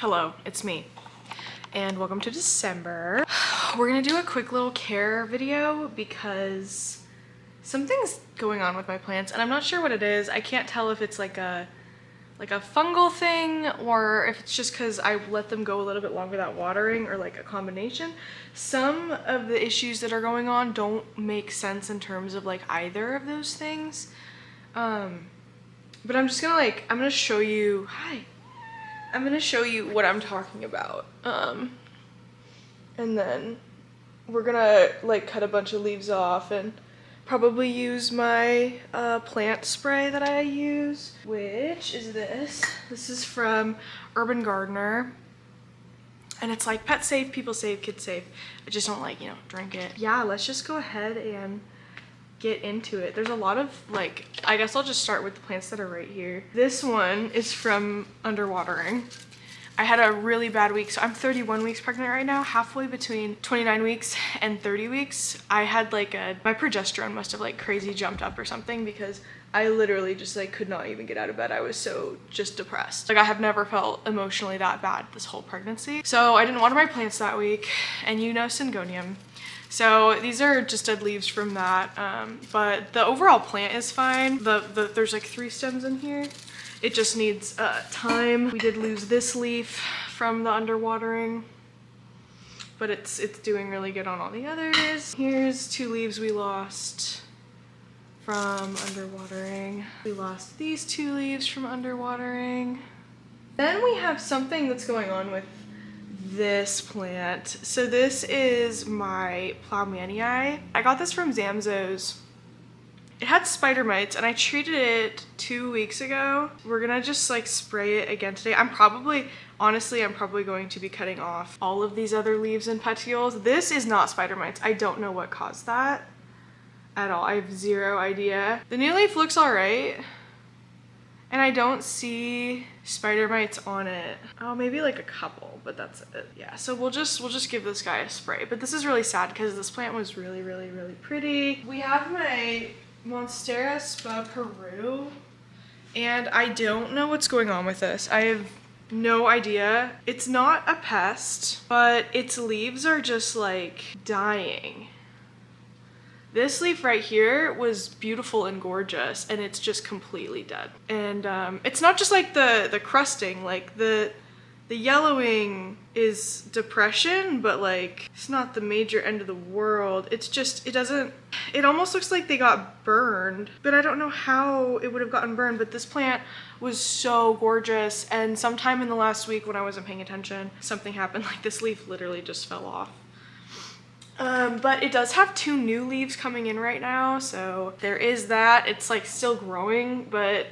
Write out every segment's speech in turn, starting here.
Hello, it's me, and welcome to December. We're gonna do a quick little care video because something's going on with my plants, and I'm not sure what it is. I can't tell if it's like a fungal thing or if it's just because I let them go a little bit longer without watering, or like a combination. Some of the issues that are going on don't make sense in terms of like either of those things. But I'm just gonna I'm gonna show you, I'm gonna show you what I'm talking about. And then we're gonna cut a bunch of leaves off and probably use my plant spray that I use, which is this. This is from Urban Gardener. And it's like pet safe, people safe, kids safe. I just don't drink it. Yeah, let's just go ahead and get into it. There's a lot of I guess I'll just start with the plants that are right here. This one is from underwatering. I had a really bad week. So I'm 31 weeks pregnant right now, halfway between 29 weeks and 30 weeks. I had my progesterone must have crazy jumped up or something, because I literally just could not even get out of bed. I was so just depressed. I have never felt emotionally that bad this whole pregnancy. So I didn't water my plants that week, and syngonium. So these are just dead leaves from that, but the overall plant is fine. There's 3 stems in here. It just needs time. We did lose this leaf from the underwatering, but it's doing really good on all the others. Here's 2 leaves we lost from underwatering. We lost these 2 leaves from underwatering. Then we have something that's going on with this plant. So this is my Ploumanii. I got this from Zamzows. It had spider mites and I treated it 2 weeks ago. We're gonna just spray it again today. Honestly, I'm probably going to be cutting off all of these other leaves and petioles. This is not spider mites. I don't know what caused that at all. I have zero idea. The new leaf looks all right, and I don't see spider mites on it. Oh, maybe a couple, but that's it. Yeah, so we'll just give this guy a spray. But this is really sad because this plant was really, really, really pretty. We have my Monstera Spa Peru, and I don't know what's going on with this. I have no idea. It's not a pest, but its leaves are just dying. This leaf right here was beautiful and gorgeous, and it's just completely dead. And it's not just the crusting, the yellowing is depression, but it's not the major end of the world. It's just, it almost looks like they got burned, but I don't know how it would have gotten burned. But this plant was so gorgeous, and sometime in the last week when I wasn't paying attention, something happened. This leaf literally just fell off. But it does have 2 new leaves coming in right now, so there is that. It's still growing, but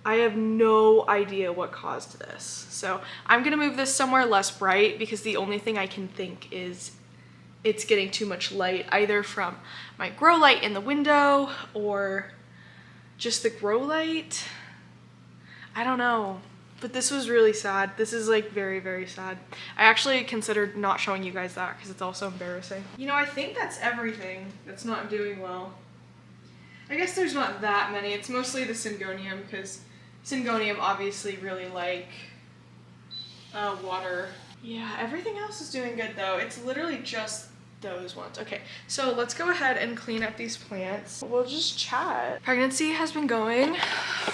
I have no idea what caused this. So I'm gonna move this somewhere less bright, because the only thing I can think is it's getting too much light, either from my grow light in the window or just the grow light. I don't know. But this was really sad. This is very, very sad. I actually considered not showing you guys that because it's also embarrassing. I think that's everything that's not doing well. I guess there's not that many. It's mostly the syngonium, because syngonium obviously really water. Yeah, everything else is doing good though. It's literally just those ones. Okay, so let's go ahead and clean up these plants. We'll just chat. Pregnancy has been going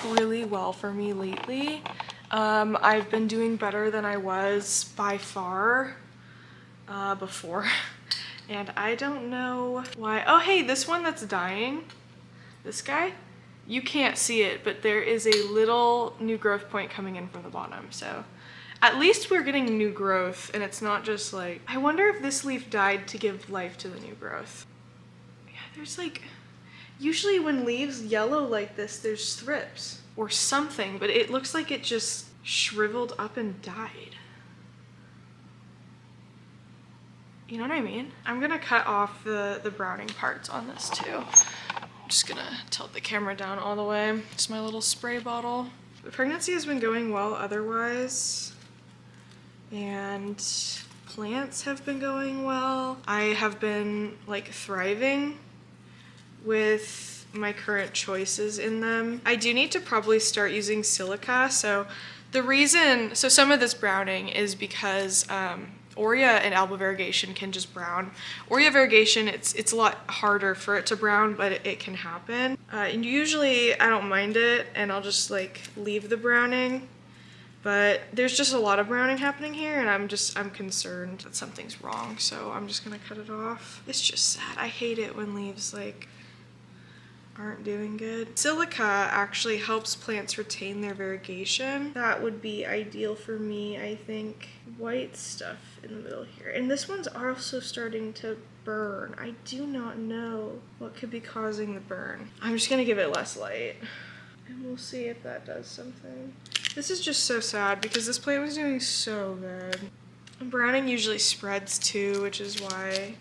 really well for me lately. I've been doing better than I was by far before, and I don't know why. Oh, hey, this one that's dying, this guy, you can't see it, but there is a little new growth point coming in from the bottom. So at least we're getting new growth, and it's not just I wonder if this leaf died to give life to the new growth. Yeah, there's usually when leaves yellow like this, there's thrips or something, but it looks like it just shriveled up and died. You know what I mean? I'm gonna cut off the browning parts on this too. I'm just gonna tilt the camera down all the way. It's my little spray bottle. The pregnancy has been going well otherwise, and plants have been going well. I have been thriving with my current choices in them. I do need to probably start using silica, so The reason, so some of this browning is because Orea and alba variegation can just brown. Orea variegation, it's a lot harder for it to brown, but it can happen. And usually I don't mind it and I'll just like leave the browning. But there's just a lot of browning happening here and I'm concerned that something's wrong. So I'm just gonna cut it off. It's just sad. I hate it when leaves like aren't doing good. Silica actually helps plants retain their variegation. That would be ideal for me, I think. White stuff in the middle here. And this one's also starting to burn. I do not know what could be causing the burn. I'm just gonna give it less light and we'll see if that does something. This is just so sad because this plant was doing so good. Browning usually spreads too, which is why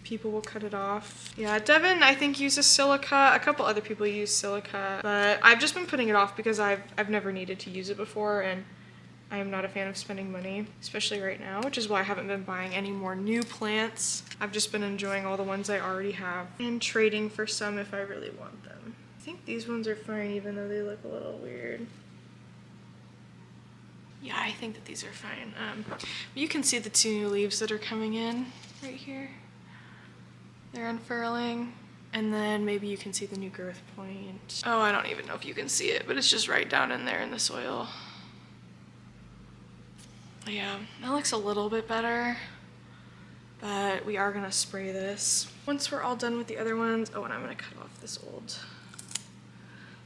people will cut it off. Yeah, Devin, I think, uses silica. A couple other people use silica, but I've just been putting it off because I've never needed to use it before, and I am not a fan of spending money, especially right now, which is why I haven't been buying any more new plants. I've just been enjoying all the ones I already have and trading for some if I really want them. I think these ones are fine, even though they look a little weird. Yeah, I think that these are fine. You can see the 2 new leaves that are coming in right here. They're unfurling, and then maybe you can see the new growth point. Oh, I don't even know if you can see it, but it's just right down in there in the soil. Yeah, that looks a little bit better, but we are gonna spray this once we're all done with the other ones. Oh, and I'm gonna cut off this old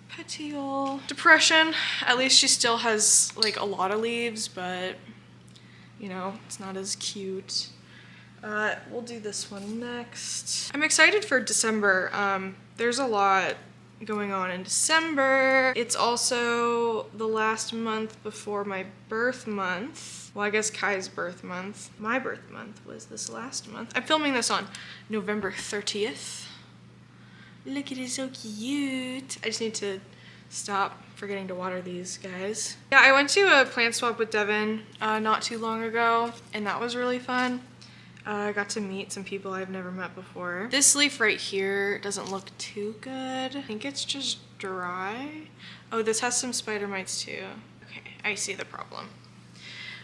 petiole. Depression, at least she still has like a lot of leaves, but you know, it's not as cute. We'll do this one next. I'm excited for December. There's a lot going on in December. It's also the last month before my birth month. Well, I guess Kai's birth month. My birth month was this last month. I'm filming this on November 30th. Look at it, so cute. I just need to stop forgetting to water these guys. Yeah, I went to a plant swap with Devin not too long ago, and that was really fun. I got to meet some people I've never met before. This leaf right here doesn't look too good. I think it's just dry. Oh, this has some spider mites too. Okay, I see the problem.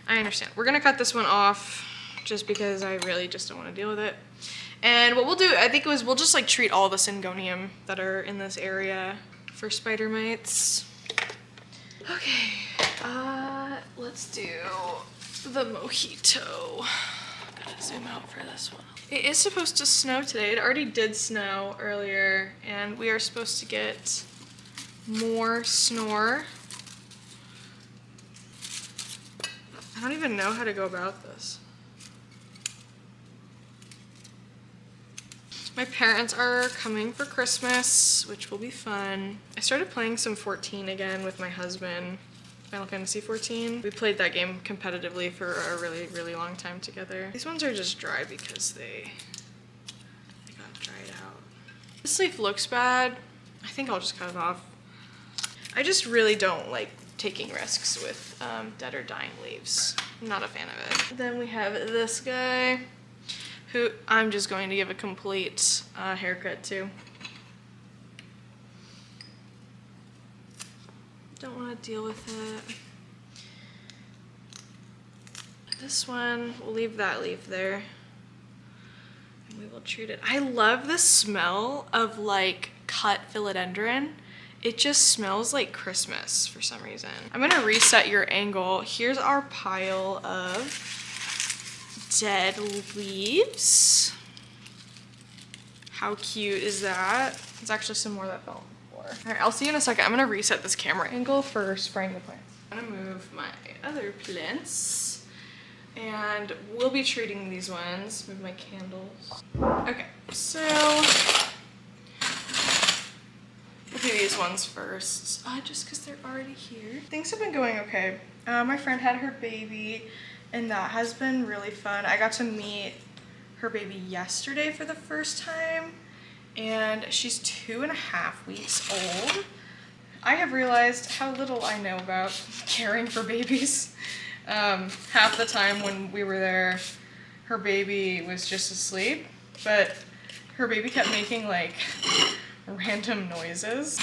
I understand. We're gonna cut this one off just because I really just don't want to deal with it. And what we'll do, I think, was we'll just like treat all the syngonium that are in this area for spider mites. Okay, let's do the mojito. Gotta zoom out for this one. It is supposed to snow today. It already did snow earlier, and we are supposed to get more snore. I don't even know how to go about this. My parents are coming for Christmas, which will be fun. I started playing some 14 again with my husband. Final Fantasy 14. We played that game competitively for a really, really long time together. These ones are just dry because they got dried out. This leaf looks bad. I think I'll just cut it off. I just really don't like taking risks with dead or dying leaves. I'm not a fan of it. Then we have this guy, who I'm just going to give a complete haircut to. Don't want to deal with it. This one, we'll leave that leaf there. And we will treat it. I love the smell of like cut philodendron. It just smells like Christmas for some reason. I'm gonna reset your angle. Here's our pile of dead leaves. How cute is that? There's actually some more that fell. All right, I'll see you in a second. I'm gonna reset this camera angle for spraying the plants. I'm gonna move my other plants, and we'll be treating these ones. Move my candles. Okay, so we'll do these ones first, just because they're already here. Things have been going okay. My friend had her baby, and that has been really fun. I got to meet her baby yesterday for the first time. And she's 2.5 weeks old. I have realized how little I know about caring for babies. Half the time when we were there, her baby was just asleep, but her baby kept making like random noises.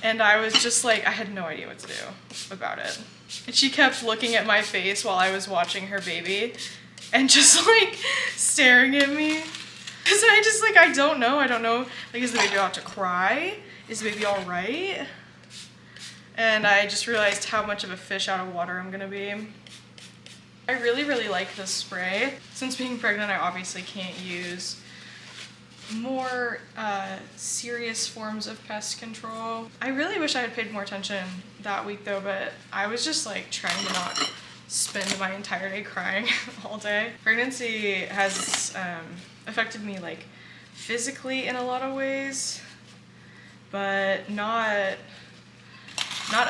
And I was just like, I had no idea what to do about it. And she kept looking at my face while I was watching her baby and just like staring at me. Cause I just like, I don't know. Like, is the baby about to cry? Is the baby all right? And I just realized how much of a fish out of water I'm gonna be. I really, really like this spray. Since being pregnant, I obviously can't use more serious forms of pest control. I really wish I had paid more attention that week though, but I was just like trying to not spend my entire day crying all day. Pregnancy has affected me like physically in a lot of ways, but not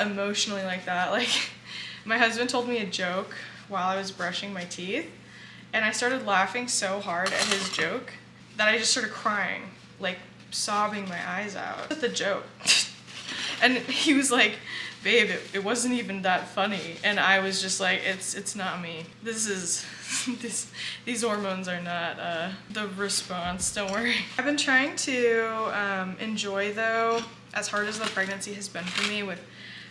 emotionally like that. Like, my husband told me a joke while I was brushing my teeth, and I started laughing so hard at his joke that I just started crying, like sobbing my eyes out at the joke. And he was like, babe, it wasn't even that funny. And I was just like, it's not me. These hormones are not the response, don't worry. I've been trying to enjoy though, as hard as the pregnancy has been for me with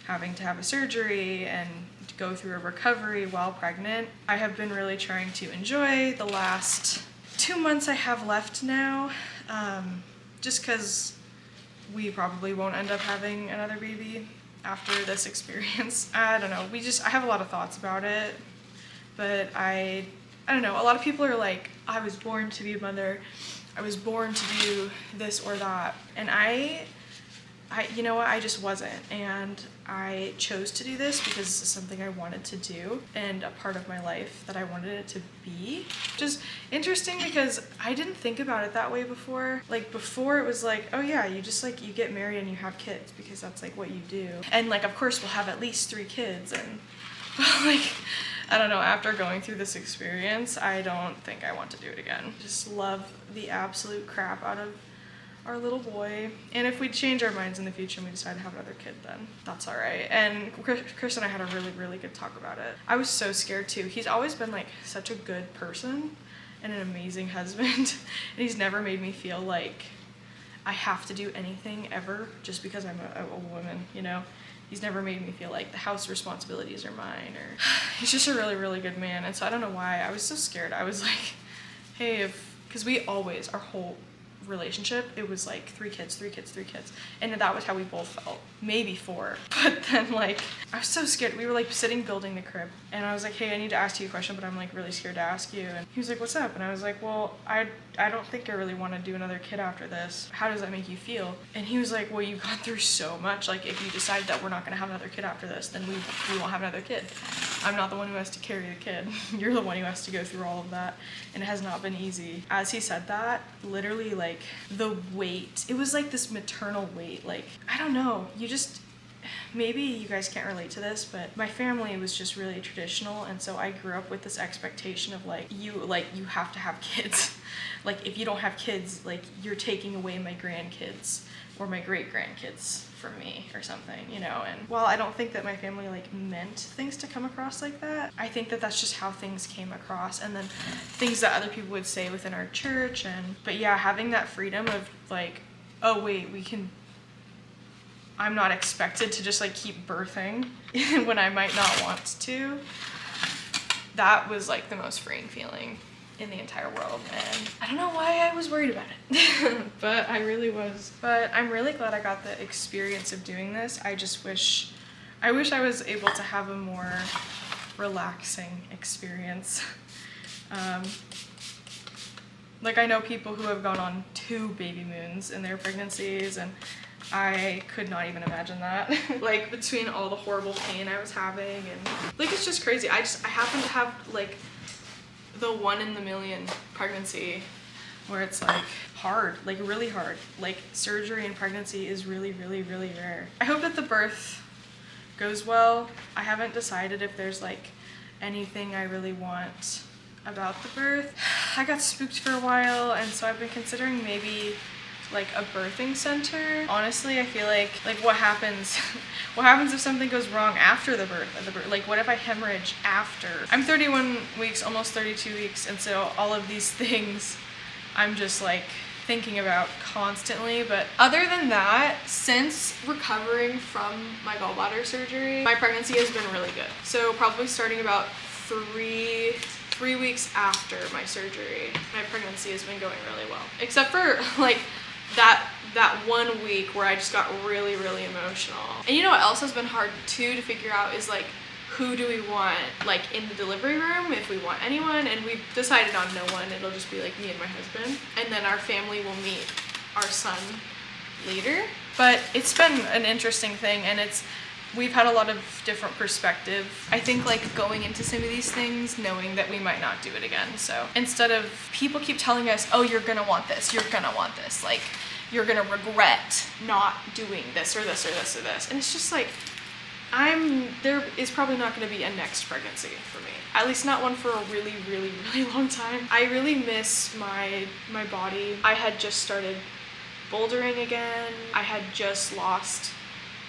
having to have a surgery and go through a recovery while pregnant, I have been really trying to enjoy the last 2 months I have left now, just because we probably won't end up having another baby after this experience. I don't know, I have a lot of thoughts about it, but I don't know, a lot of people are like, I was born to be a mother, I was born to do this or that, and you know what, I just wasn't, and I chose to do this because it's something I wanted to do and a part of my life that I wanted it to be. Which is interesting because I didn't think about it that way before. Like, before it was like, oh yeah, you just like, you get married and you have kids because that's like what you do. And like, of course we'll have at least 3 kids, and like, I don't know, after going through this experience, I don't think I want to do it again. Just love the absolute crap out of our little boy. And if we change our minds in the future and we decide to have another kid, then that's all right. And Chris and I had a really, really good talk about it. I was so scared too. He's always been like such a good person and an amazing husband. And he's never made me feel like I have to do anything ever just because I'm a woman, you know? He's never made me feel like the house responsibilities are mine, or he's just a really, really good man. And so I don't know why I was so scared. I was like, hey, because we always, our whole relationship, it was like 3 kids, 3 kids, 3 kids, and that was how we both felt. Maybe 4, but then like I was so scared. We were like sitting building the crib, and I was like, hey, I need to ask you a question, but I'm like really scared to ask you. And he was like, what's up? And I was like, well, I don't think I really want to do another kid after this. How does that make you feel? And he was like, well, you've gone through so much. Like, if you decide that we're not going to have another kid after this, then we won't have another kid. I'm not the one who has to carry the kid. You're the one who has to go through all of that, and it has not been easy. As he said that, literally, like, the weight, it was like this maternal weight. Like, I don't know, maybe you guys can't relate to this, but my family was just really traditional, and so I grew up with this expectation of you have to have kids. Like, if you don't have kids, like, you're taking away my grandkids or my great grandkids from me or something, you know. And while I don't think that my family like meant things to come across like that, I think that that's just how things came across, and then things that other people would say within our church. But yeah, having that freedom of like, oh wait, I'm not expected to just like keep birthing when I might not want to. That was like the most freeing feeling in the entire world, and I don't know why I was worried about it, but I really was. But I'm really glad I got the experience of doing this. I wish I was able to have a more relaxing experience. Like, I know people who have gone on 2 baby moons in their pregnancies, and I could not even imagine that. Like, between all the horrible pain I was having, and like, it's just crazy. I happen to have like the 1 in a million pregnancy where it's like hard, like really hard. Like, surgery and pregnancy is really, really, really rare. I hope that the birth goes well. I haven't decided if there's like anything I really want about the birth. I got spooked for a while, and so I've been considering maybe like a birthing center. Honestly, I feel like what happens if something goes wrong after the birth? Like, what if I hemorrhage after? I'm 31 weeks, almost 32 weeks, and so all of these things I'm just like thinking about constantly. But other than that, since recovering from my gallbladder surgery, my pregnancy has been really good. So probably starting about three weeks after my surgery, my pregnancy has been going really well. Except for like that 1 week where I just got really, really emotional. And you know what else has been hard too to figure out is like, who do we want like in the delivery room, if we want anyone, and we've decided on no one. It'll just be like me and my husband, and then our family will meet our son later. But it's been an interesting thing, and we've had a lot of different perspective. I think like going into some of these things knowing that we might not do it again. So instead of people keep telling us, oh, you're gonna want this, like you're gonna regret not doing this or this or this or this, and it's just like, there is probably not going to be a next pregnancy for me. At least not one for a really, really, really long time. I really miss my body. I had just started bouldering again. I had just lost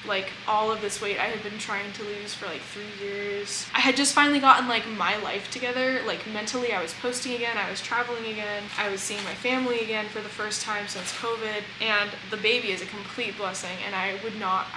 like all of this weight I had been trying to lose for like 3 years. I had just finally gotten like my life together. Like mentally, I was posting again, I was traveling again, I was seeing my family again for the first time since COVID, and the baby is a complete blessing, and I would not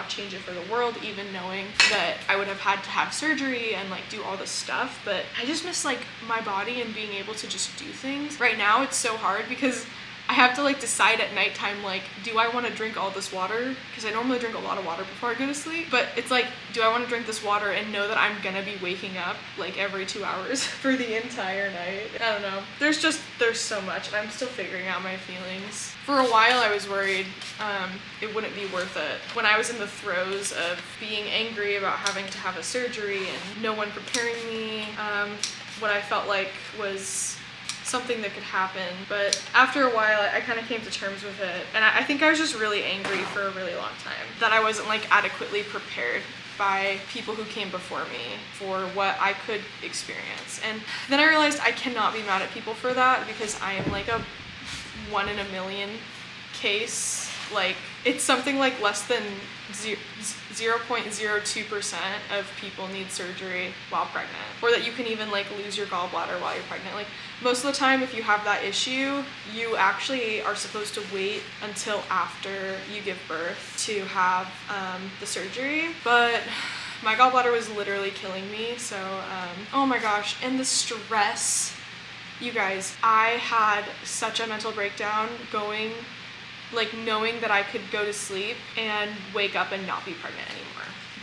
change it for the world, even knowing that I would have had to have surgery and like do all this stuff. But I just miss like my body and being able to just do things. Right now it's so hard because I have to like decide at nighttime, like, do I want to drink all this water? Because I normally drink a lot of water before I go to sleep. But it's like, do I want to drink this water and know that I'm gonna be waking up like every 2 hours for the entire night? I don't know. There's so much, and I'm still figuring out my feelings. For a while I was worried it wouldn't be worth it. When I was in the throes of being angry about having to have a surgery and no one preparing me, what I felt like was something that could happen. But after a while I kind of came to terms with it, and I think I was just really angry for a really long time that I wasn't like adequately prepared by people who came before me for what I could experience. And then I realized I cannot be mad at people for that, because I am like a 1 in a million case. Like, it's something like less than 0.02% of people need surgery while pregnant, or that you can even like lose your gallbladder while you're pregnant. Like, most of the time if you have that issue, you actually are supposed to wait until after you give birth to have the surgery. But my gallbladder was literally killing me, so oh my gosh. And the stress, you guys, I had such a mental breakdown knowing that I could go to sleep and wake up and not be pregnant anymore.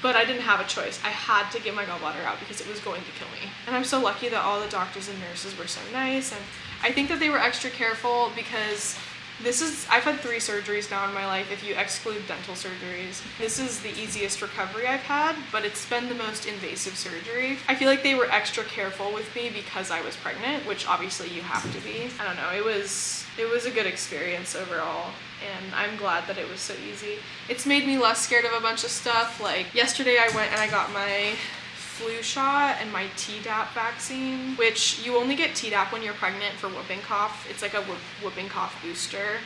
But I didn't have a choice. I had to get my gallbladder out because it was going to kill me. And I'm so lucky that all the doctors and nurses were so nice, and I think that they were extra careful because I've had 3 surgeries now in my life if you exclude dental surgeries. This is the easiest recovery I've had, but it's been the most invasive surgery. I feel like they were extra careful with me because I was pregnant, which obviously you have to be. I don't know, it was a good experience overall, and I'm glad that it was so easy. It's made me less scared of a bunch of stuff. Like yesterday I went and I got my flu shot and my Tdap vaccine, which you only get Tdap when you're pregnant for whooping cough. It's like a whooping cough booster.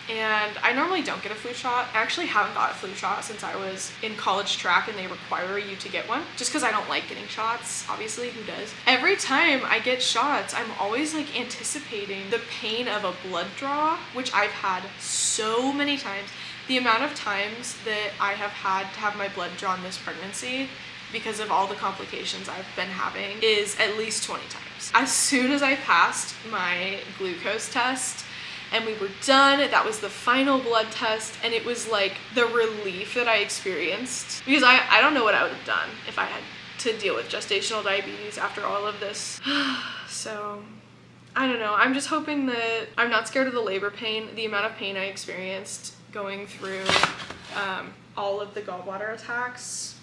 And I normally don't get a flu shot. I actually haven't got a flu shot since I was in college track, and they require you to get one just because I don't like getting shots. Obviously, who does? Every time I get shots, I'm always like anticipating the pain of a blood draw, which I've had so many times. The amount of times that I have had to have my blood drawn this pregnancy because of all the complications I've been having is at least 20 times. As soon as I passed my glucose test and we were done, that was the final blood test, and it was like the relief that I experienced, because I don't know what I would have done if I had to deal with gestational diabetes after all of this. So I don't know, I'm just hoping that I'm not scared of the labor pain. The amount of pain I experienced going through all of the gallbladder attacks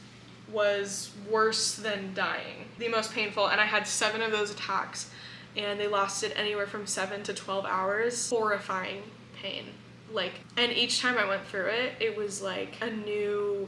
was worse than dying. The most painful, and I had 7 of those attacks, and they lasted anywhere from 7 to 12 hours. Horrifying pain. Like, and each time I went through it, it was like a new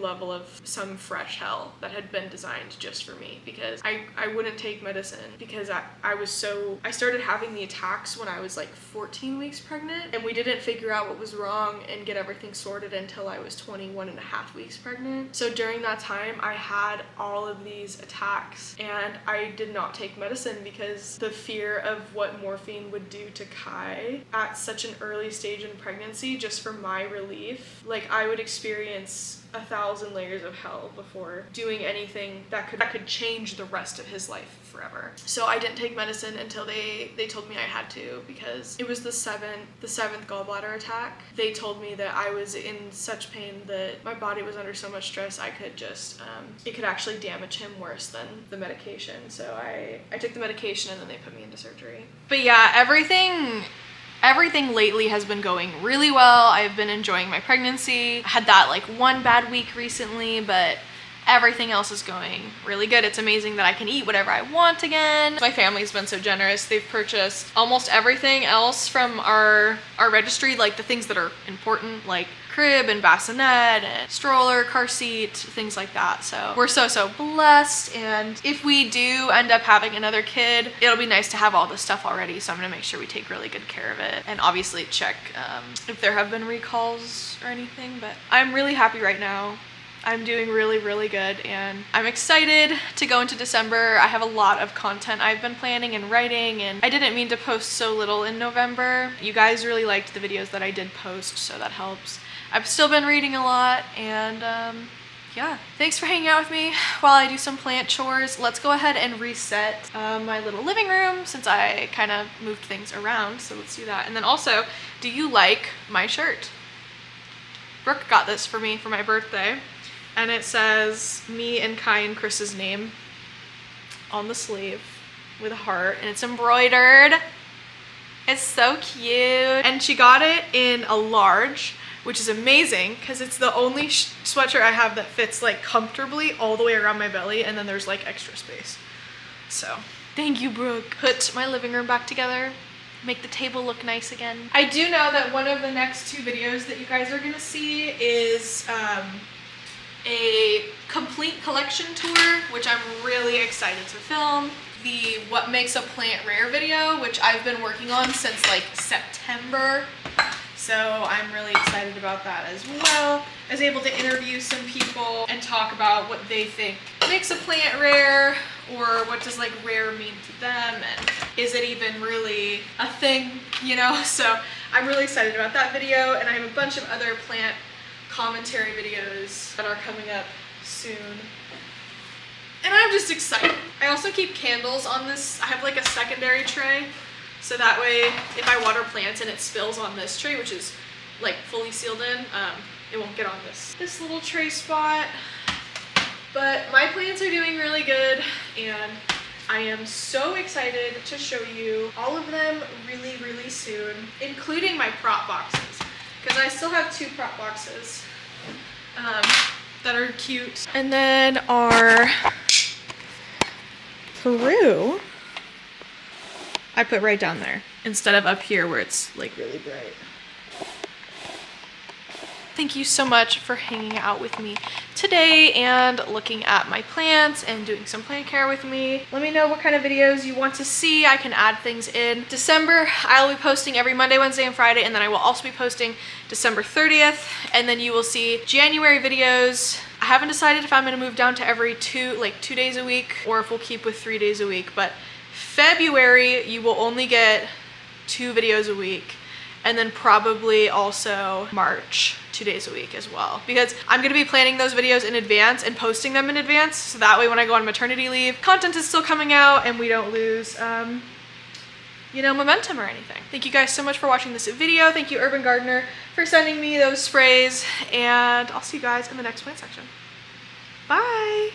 level of some fresh hell that had been designed just for me, because I wouldn't take medicine because I started having the attacks when I was like 14 weeks pregnant, and we didn't figure out what was wrong and get everything sorted until I was 21 and a half weeks pregnant. So during that time, I had all of these attacks, and I did not take medicine because the fear of what morphine would do to Kai at such an early stage in pregnancy, just for my relief. Like, I would experience 1,000 layers of hell before doing anything that could change the rest of his life forever. So I didn't take medicine until they told me I had to, because it was the seventh gallbladder attack. They told me that I was in such pain that my body was under so much stress I could just it could actually damage him worse than the medication. So I took the medication and then they put me into surgery. But yeah, everything lately has been going really well. I've been enjoying my pregnancy. I had that like one bad week recently, but everything else is going really good. It's amazing that I can eat whatever I want again. My family's been so generous. They've purchased almost everything else from our registry, like the things that are important, like crib and bassinet and stroller, car seat, things like that. So we're so blessed, and if we do end up having another kid, it'll be nice to have all this stuff already, so I'm gonna make sure we take really good care of it, and obviously check if there have been recalls or anything. But I'm really happy right now. I'm doing really good, and I'm excited to go into December. I have a lot of content I've been planning and writing, and I didn't mean to post so little in November. You guys really liked the videos that I did post, so that helps. I've still been reading a lot, and yeah. Thanks for hanging out with me while I do some plant chores. Let's go ahead and reset my little living room, since I kind of moved things around, so let's do that. And then also, do you like my shirt? Brooke got this for me for my birthday, and it says me and Kai and Chris's name on the sleeve with a heart, and it's embroidered. It's so cute. And she got it in a large, which is amazing because it's the only sweatshirt I have that fits like comfortably all the way around my belly, and then there's like extra space. So thank you, Brooke. Put my living room back together, make the table look nice again. I do know that one of the next 2 videos that you guys are gonna see is a complete collection tour, which I'm really excited to film. The What Makes a Plant Rare video, which I've been working on since like September. So I'm really excited about that as well. I was able to interview some people and talk about what they think makes a plant rare, or what does like rare mean to them, and is it even really a thing, you know? So I'm really excited about that video, and I have a bunch of other plant commentary videos that are coming up soon. And I'm just excited. I also keep candles on this. I have like a secondary tray, so that way if I water plants and it spills on this tray, which is like fully sealed in, it won't get on this little tray spot. But my plants are doing really good, and I am so excited to show you all of them really soon, including my prop boxes, because I still have 2 prop boxes that are cute. And then our Peru, I put right down there instead of up here where it's like really bright. Thank you so much for hanging out with me today and looking at my plants and doing some plant care with me. Let me know what kind of videos you want to see. I can add things in. December, I'll be posting every Monday, Wednesday, and Friday, and then I will also be posting December 30th, and then you will see January videos. I haven't decided if I'm gonna move down to every 2 days a week, or if we'll keep with 3 days a week, but February, you will only get 2 videos a week, and then probably also March, 2 days a week as well, because I'm gonna be planning those videos in advance and posting them in advance, so that way when I go on maternity leave, content is still coming out and we don't lose you know, momentum or anything. Thank you guys so much for watching this video. Thank you, Urban Gardener, for sending me those sprays, and I'll see you guys in the next plant section. Bye.